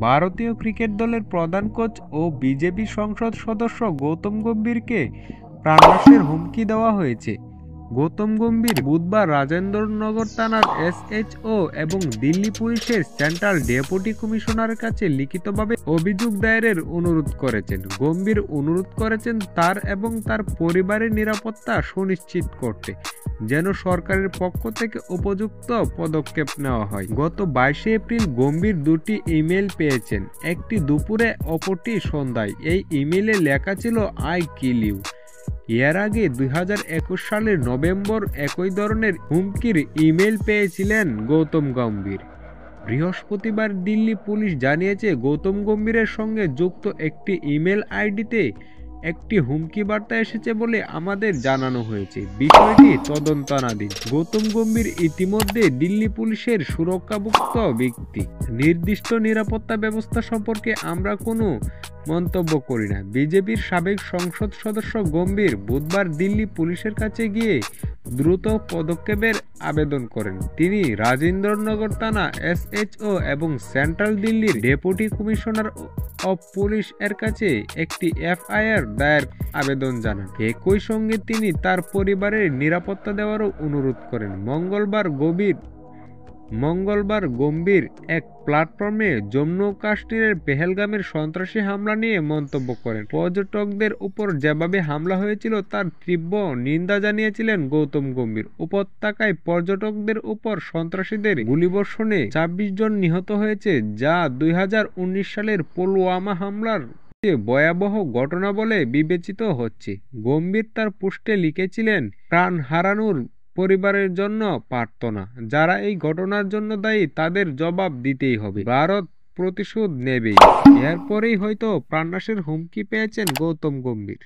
ভারতীয় ক্রিকেট দলের প্রধান কোচ ও বিজেপি সংসদ সদস্য গৌতম গম্ভীরকে প্রাণনাশের হুমকি দেওয়া হয়েছে। গৌতম গম্ভীর বুধবার রাজেন্দ্রনগর থানার এসএইচও এবং দিল্লি পুলিশের সেন্ট্রাল ডেপুটি কমিশনারের কাছে লিখিতভাবে অভিযোগ দায়েরের অনুরোধ করেছেন। গম্ভীর অনুরোধ করেছেন তার এবং তার পরিবারের নিরাপত্তা সুনিশ্চিত করতে যেন সরকারের পক্ষ থেকে উপযুক্ত পদক্ষেপ নেওয়া হয়। গত 22 এপ্রিল গম্ভীর দুটি ইমেল পেয়েছেন, একটি দুপুরে অপরটি সন্ধ্যায়। এই ইমেলে লেখা ছিল আই কিল ইউ। এর আগে 2021 সালের নভেম্বর একই ধরনের হুমকির ইমেল পেয়েছিলেন গৌতম গম্ভীর। বৃহস্পতিবার দিল্লি পুলিশ জানিয়েছে গৌতম গম্ভীরের সঙ্গে যুক্ত একটি ইমেল আইডিতে একটি হুমকি বার্তা এসেছে বলে আমাদের জানানো হয়েছে। বিষয়টি তদন্তাধীন। গৌতম গম্ভীর ইতিমধ্যে দিল্লি পুলিশের সুরক্ষাভুক্ত ব্যক্তি। নির্দিষ্ট নিরাপত্তা ব্যবস্থা সম্পর্কে আমরা কোনো মন্তব্য করি না। বিজেপির সাবেক সংসদ সদস্য গম্ভীর বুধবার দিল্লি পুলিশের কাছে গিয়ে দ্রুত পদক্ষেপের আবেদন করেন। তিনি রাজেন্দ্রনগর থানা এসএইচও এবং সেন্ট্রাল দিল্লির ডেপুটি কমিশনার অফ পুলিশ এর কাছে একটি এফআইআর দায়ের আবেদন জানান। একই সঙ্গে তিনি তার পরিবারের নিরাপত্তা দেওয়ারও অনুরোধ করেন। মঙ্গলবার গম্ভীর এক প্ল্যাটফর্মে জম্মু কাশ্মীরের পেহেলগামের সন্ত্রাসী হামলা নিয়ে মন্তব্য করেন। পর্যটকদের উপর যেভাবে হামলা হয়েছিল তার তীব্র নিন্দা জানিয়েছিলেন গৌতম গম্ভীর। উপত্যকায় পর্যটকদের উপর সন্ত্রাসীদের গুলিবর্ষণে 26 জন নিহত হয়েছে, যা 2019 সালের পুলওয়ামা হামলার ভয়াবহ ঘটনা বলে বিবেচিত হচ্ছে। গম্ভীর তার পোস্টে লিখেছিলেন, প্রাণ হারানোর পরিবারের জন্য প্রার্থনা। যারা এই ঘটনার জন্য দায়ী তাদের জবাব দিতেই হবে। ভারত প্রতিশোধ নেবেই। এরপরেই হয়তো প্রাণনাশের হুমকি পেয়েছেন গৌতম গম্ভীর।